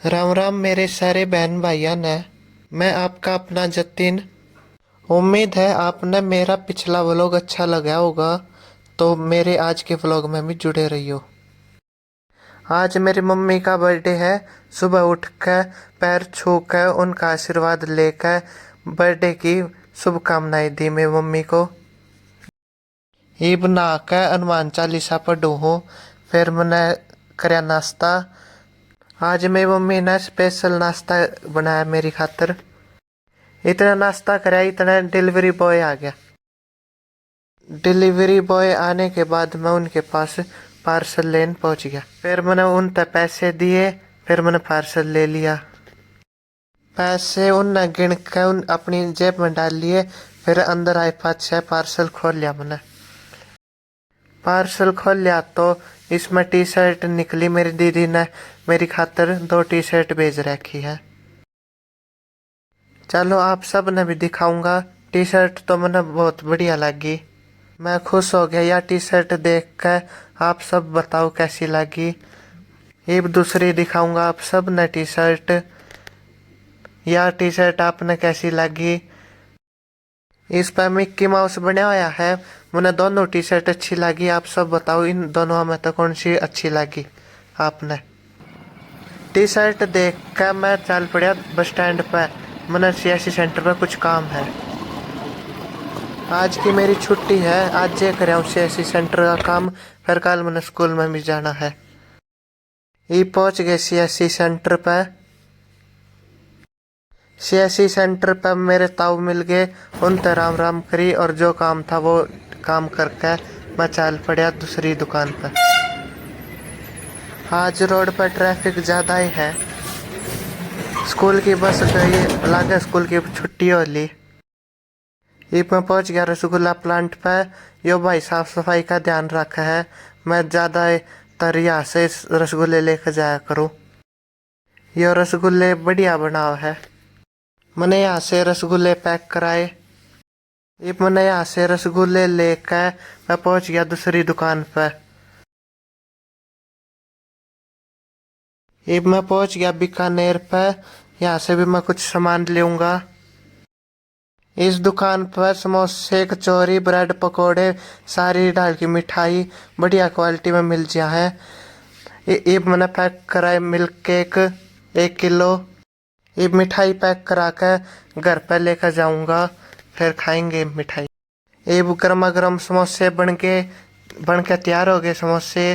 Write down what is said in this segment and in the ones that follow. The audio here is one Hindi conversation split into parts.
राम राम मेरे सारे बहन भाइयों ने। मैं आपका अपना जतिन। उम्मीद है आपने मेरा पिछला व्लॉग अच्छा लगा होगा, तो मेरे आज के व्लॉग में भी जुड़े रहियो। आज मेरी मम्मी का बर्थडे है। सुबह उठ कर पैर छू कर उनका आशीर्वाद लेकर बर्थडे की शुभकामनाएं दी मेरी मम्मी को। ईब नहा कर हनुमान चालीसा पढ़ू हूँ। फिर मैंने करया नाश्ता। आज मेरी मम्मी ने स्पेशल नाश्ता बनाया मेरी खातर। इतना नाश्ता कराया, इतना डिलीवरी बॉय आ गया। डिलीवरी बॉय आने के बाद मैं उनके पास पार्सल लेने पहुंच गया। फिर मैंने उन तक पैसे दिए। फिर मैंने पार्सल ले लिया। पैसे उनने गिन कर अपनी जेब में डाल लिए। फिर अंदर आए पाछे पार्सल खोल लिया। मैंने पार्सल खोल लिया तो इसमें टी शर्ट निकली। मेरी दीदी ने मेरी खातर 2 टी शर्ट भेज रखी है। चलो आप सब ने भी दिखाऊंगा। टी शर्ट तो मैंने बहुत बढ़िया लगी। मैं खुश हो गया यह टी शर्ट देख कर। आप सब बताओ कैसी लगी। एक दूसरी दिखाऊंगा आप सब ने टी शर्ट। यह टी शर्ट आपने कैसी लगी। इस पर मिक्की माउस बना हुआ है। मुझे दोनों टी शर्ट अच्छी लगी। आप सब बताओ इन दोनों में तो कौन सी अच्छी लगी आपने। टी शर्ट देख कर मैं चल पड़ा बस स्टैंड पर। मैंने सीएससी सेंटर पर कुछ काम है। आज की मेरी छुट्टी है। आज ये कर सीएससी सेंटर का काम। फिर कल मैंने स्कूल में भी जाना है। ये पहुंच गए सीएससी सेंटर पर। सीएससी सेंटर पर मेरे ताऊ मिल गए। उनसे राम राम करी और जो काम था वो काम करके मैं चल पड़ा दूसरी दुकान पर। आज रोड पर ट्रैफिक ज़्यादा ही है। स्कूल की बस गई, लगा स्कूल की छुट्टी होली। ये मैं पहुंच गया रसगुल्ला प्लांट पर। यो भाई साफ सफाई का ध्यान रखा है। मैं ज़्यादा तर यहाँ से रसगुल्ले लेकर जाया करूँ। यो रसगुल्ले बढ़िया बनाव है। मैंने यहाँ से रसगुल्ले पैक कराए। ये मैंने यहाँ से रसगुल्ले लेकर मैं पहुंच गया दूसरी दुकान पर। ये मैं पहुंच गया बीकानेर पर। यहाँ से भी मैं कुछ सामान लूँगा। इस दुकान पर समोसे, कचौरी, ब्रेड पकोड़े, सारी डाल की मिठाई बढ़िया क्वालिटी में मिल जा है। ये मैंने पैक कराए मिल्क केक 1 किलो। ये मिठाई पैक करा कर घर पर लेकर जाऊंगा। फिर खाएंगे मिठाई। ये गर्मा गर्म समोसे बन के तैयार हो गए समोसे।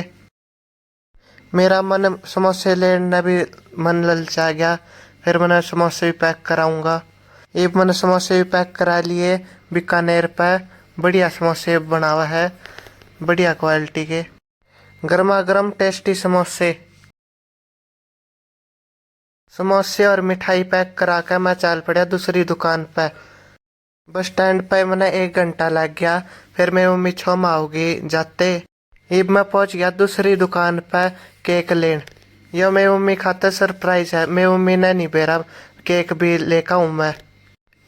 मेरा मन समोसे लेने भी मन ललचा गया। फिर मैंने समोसे भी पैक कराऊंगा। ये मैंने समोसे भी पैक करा लिए। बीकानेर पर बढ़िया समोसे बना हुआ है, बढ़िया क्वालिटी के गर्मा गर्म टेस्टी समोसे। समोसे और मिठाई पैक करा कर मैं चल पड़ा दूसरी दुकान पर। बस स्टैंड पर मैंने 1 घंटा लग गया। फिर मेरी मम्मी छोम आओगी जाते। अब मैं पहुंच गया दूसरी दुकान पर केक लेन। यह मेरी मम्मी खातर सरप्राइज है। मेरी मम्मी ने नहीं बेरा केक भी लेकर हूँ मैं।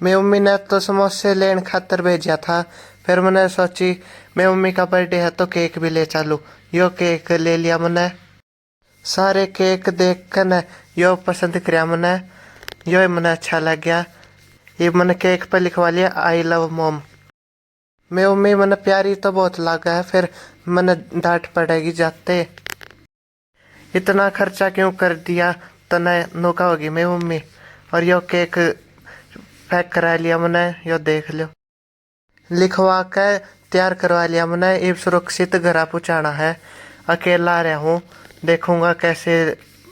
मेरी मम्मी ने तो समोसे लेने खातर भेजा था। फिर मैंने सोची मेरी मम्मी का बर्थडे है तो केक भी ले चलूँ। यो केक ले लिया मैंने। सारे केक देख कर न यो पसंद किया मैंने। यो मैंने अच्छा लग गया। ये मैंने केक पर लिखवा लिया आई लव मोम। मेरी मम्मी मैंने प्यारी तो बहुत लगा है। फिर मैंने डांट पड़ेगी जाते। इतना खर्चा क्यों कर दिया तने नौका होगी मेरी मम्मी। और यो केक पैक करा लिया मैंने। यो देख लो लिखवा कर तैयार करवा लिया मैंने। ये सुरक्षित घर पहुँचाना है। अकेला रहा हूँ, देखूंगा कैसे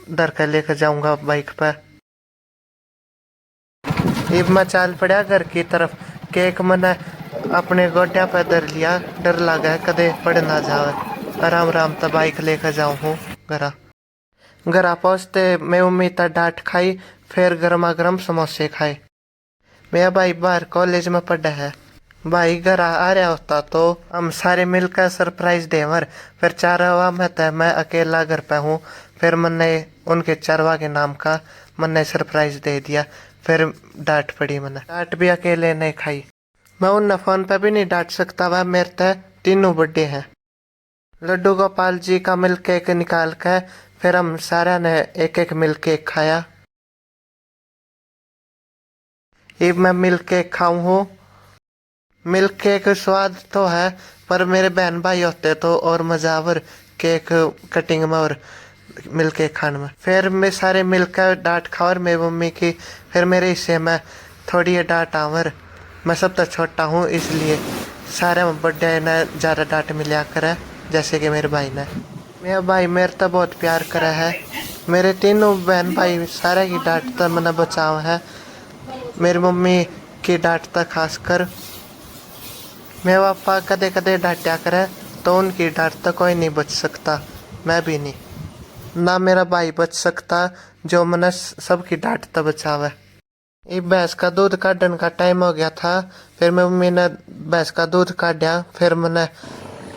दर कर लेकर जाऊंगा बाइक पर। अब मैं चल पड़ा घर की तरफ। केक मैंने अपने गोड्या पर धर लिया। डर लगा कदे पड़ ना जावे। आराम आराम तक बाइक लेकर जाऊँ हूँ घरा। घरा पहुँचते मैं मम्मी तक डांट खाई। फिर गर्मा गर्म समोसे खाए। मेरा भाई बाहर कॉलेज में पढ़ा है। भाई घर आ रहा होता तो हम सारे मिलकर सरप्राइज देवर। फिर चारवा में तय मैं अकेला घर पे हूँ। फिर मैंने उनके चरवा के नाम का मैंने सरप्राइज दे दिया। फिर डांट पड़ी। मैंने डांट भी अकेले नहीं खाई। मैं उन फोन पे भी नहीं डांट सकता। वह मेरे तय तीनों बर्थडे हैं। लड्डू गोपाल जी का मिल्क केक निकाल कर फिर हम सारा ने एक एक मिल केक खाया। अब मैं मिल्क केक खाऊं हूँ। मिल्क केक स्वाद तो है, पर मेरे बहन भाई होते तो और मजा आवर केक कटिंग में और मिल्क केक खाने में। फिर मैं सारे मिलकर डांट खावर मेरी मम्मी की। फिर मेरे हिस्से में थोड़ी डांट आवर। मैं सब तो छोटा हूँ इसलिए सारे बड़े ने ज़्यादा डांट मिला करे, जैसे कि मेरे भाई ने। मेरा भाई मेरे तो बहुत प्यार करा है। मेरे तीनों बहन भाई सारे की डांट तो मैंने बचाव है। मेरी मम्मी की डांट तो खासकर। मेरे पापा कदे कदे डांटा करे तो उनकी डांट तो कोई नहीं बच सकता, मैं भी नहीं। ना मेरा भाई बच सकता जो मैंने सबकी डांट तो बचावे। ये भैंस का दूध काटने का टाइम हो गया था। फिर मेरी मम्मी ने भैंस का दूध काटा। फिर मैंने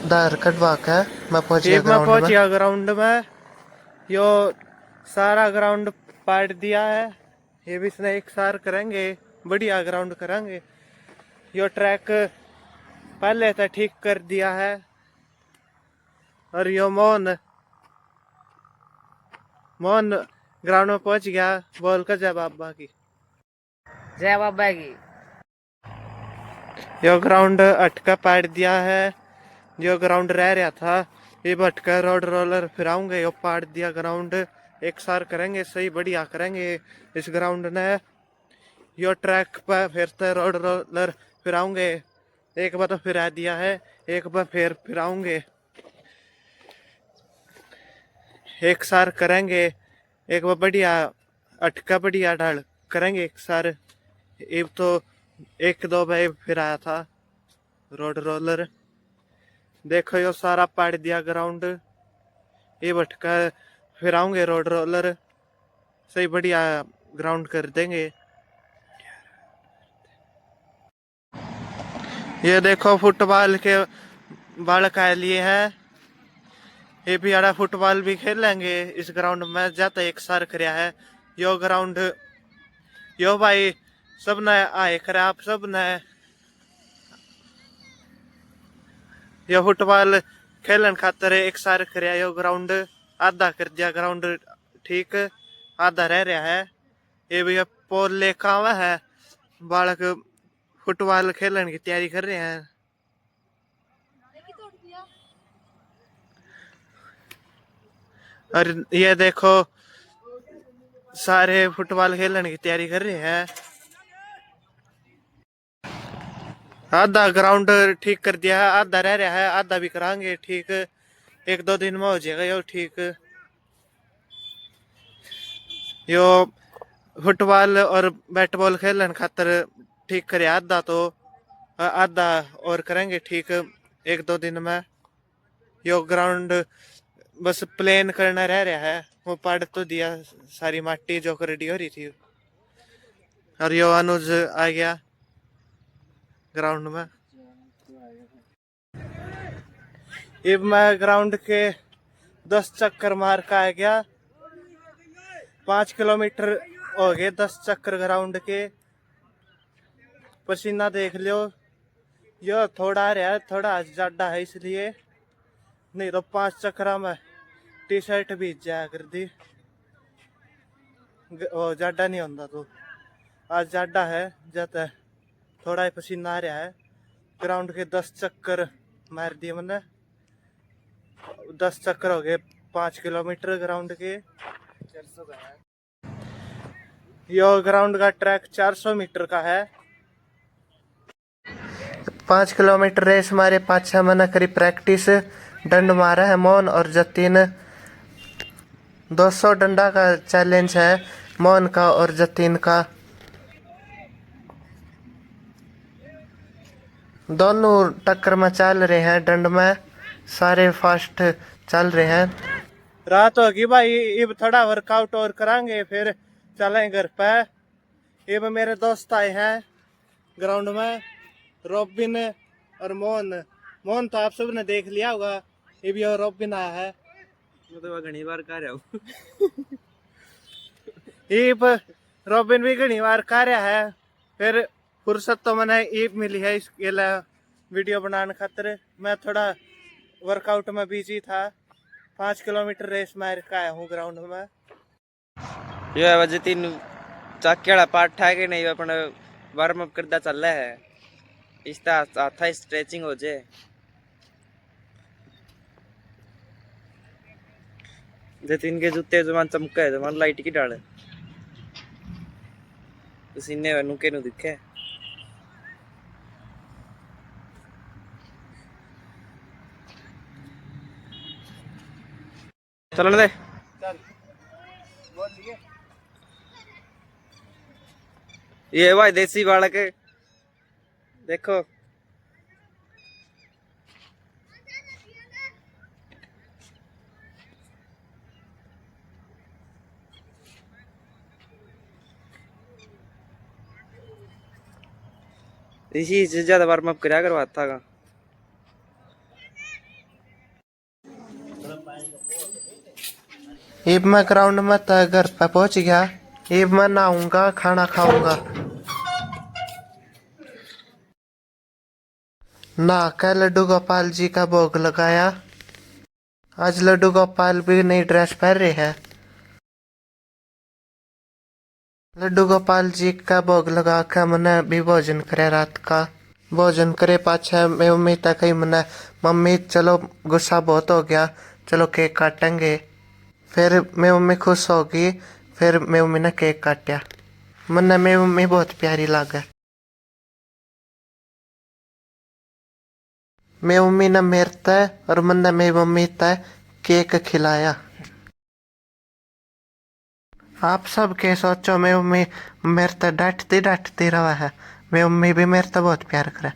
दार कटवा के मैं पहुंच गया ग्राउंड में। यो सारा ग्राउंड पाट दिया है। ये भी इसने एक सार करेंगे, बढ़िया ग्राउंड करेंगे। यो ट्रैक पहले तो ठीक कर दिया है। और यो मोहन ग्राउंड में पहुंच गया। बोल कर जय बाबा की। जय बाबा की। यो ग्राउंड अटका पाट दिया है। जो ग्राउंड रह रहा था ये भटका रोड रोलर फिराऊंगे। यो पाट दिया ग्राउंड, एक सार करेंगे, सही बढ़िया करेंगे इस ग्राउंड ने। यो ट्रैक पर फिर से रोड रोलर फिराऊंगे। एक बार तो फिरा दिया है, एक बार फिर फिराऊंगे। एक सार करेंगे, एक बार बढ़िया अटका बढ़िया ढाल करेंगे एक सार। अब तो एक दो बार फिर आया था रोड रोलर। देखो यो सारा पाड़ दिया ग्राउंड। ये भटका फिराऊंगे रोड रोलर, सही बढ़िया ग्राउंड कर देंगे। ये देखो फुटबॉल के बालक आए लिए हैं। ये भी आड़ा फुटबॉल भी खेल लेंगे इस ग्राउंड में। जाता एक सार करया है यो ग्राउंड। यो भाई सब ने आए करे, आप सब ने यो फुटबॉल खेलन खातर एक सार करया। यो ग्राउंड आधा कर दिया ग्राउंड ठीक, आधा रह रहा है। ये भी पोल लेकर आवा है। बालक फुटबॉल खेलने की तैयारी कर रहे हैं। और ये देखो सारे फुटबॉल खेलने की तैयारी कर रहे हैं। आधा ग्राउंड ठीक कर दिया है, आधा रह रहा है, आधा भी कराएंगे ठीक। एक दो दिन में हो जाएगा यो ठीक। यो फुटबॉल और बैट बॉल खेलने खातर ठीक करे आधा, तो आधा और करेंगे ठीक एक दो दिन में। यो ग्राउंड बस प्लेन करना रह रहा है। वो पड़ तो दिया सारी माटी जो रेडी हो रही थी। और यो अनुज आ गया ग्राउंड में। अब मैं ग्राउंड के 10 चक्कर मार का आ गया। 5 किलोमीटर हो गए 10 चक्कर ग्राउंड के। पसीना देख लियो, यो थोड़ा रहा है, थोड़ा ज्यादा है इसलिए, नहीं तो 5 चक्कर में टी शर्ट भीज जाया कर दी। ज्यादा नहीं होता तो आज ज्यादा है, जाता थोड़ा ही पसीना आ रहा है। ग्राउंड के 10 चक्कर मार दिए मैंने। 10 चक्कर हो गए 5 किलोमीटर ग्राउंड के। 400 का है यो ग्राउंड का ट्रैक, 400 मीटर का है। 5 किलोमीटर रेस हमारे 5-6 महीना करी प्रैक्टिस। डंड मारा है मोहन और जतिन। 200 डंडा का चैलेंज है मोहन का और जतिन का। दोनों टक्कर में चल रहे हैं डंड में, सारे फास्ट चल रहे हैं। रात होगी भाई, अब थोड़ा वर्कआउट और करांगे फिर चलें घर पे। अब मेरे दोस्त आए हैं ग्राउंड में, रॉबिन और मोहन तो आप सब ने देख लिया होगा। ये भी और रॉबिन आया है। मैं तो घनी बार कह रहा हूँ। रॉबिन भी घनी बार कह रहा है। फिर फुर्सत तो मैंने ईब मिली है इसके लिए वीडियो बनाने खातिर। मैं थोड़ा वर्कआउट में बिजी था 5 किलोमीटर रेस मार के आया हूँ ग्राउंड में। ये वजह तीन चाके वाला पार्ट है कि नहीं अपन वार्म अप करता चल रहा है इसका हाथा स्ट्रेचिंग हो जाए। जतिन के जूते जमान चमके जमान लाइट की डाले सीने नुके नु दिखे। चलन दे चल बोल लिए। ये भाई देसी बालक देखो इसी से ज्यादा वार्म अप कराया करो हाथा का। अब मैं ग्राउंड में तो घर पे पहुंच गया। अब मैं नहाऊंगा खाना खाऊंगा। नहा कर लड्डू गोपाल जी का भोग लगाया। आज लड्डू गोपाल भी नई ड्रेस पहन रहे हैं। लड्डू गोपाल जी का भोग लगा कर मैंने भी भोजन करे। रात का भोजन करे पाछा मैं उम्मीद था कहीं मैंने मम्मी चलो गुस्सा बहुत हो गया चलो केक काटेंगे। फिर मैं मम्मी खुश होगी। फिर मैं मम्मी ने केक काटा। मैंने मेरी मम्मी बहुत प्यारी लगे। मेरी मम्मी ने मेरे तय और मैंने मेरी मम्मी तय केक खिलाया। आप सब के सोचो मेरी मम्मी मेरे तय डांटती डांटती रहा है। मेरी मम्मी भी मेरे तय बहुत प्यार करे।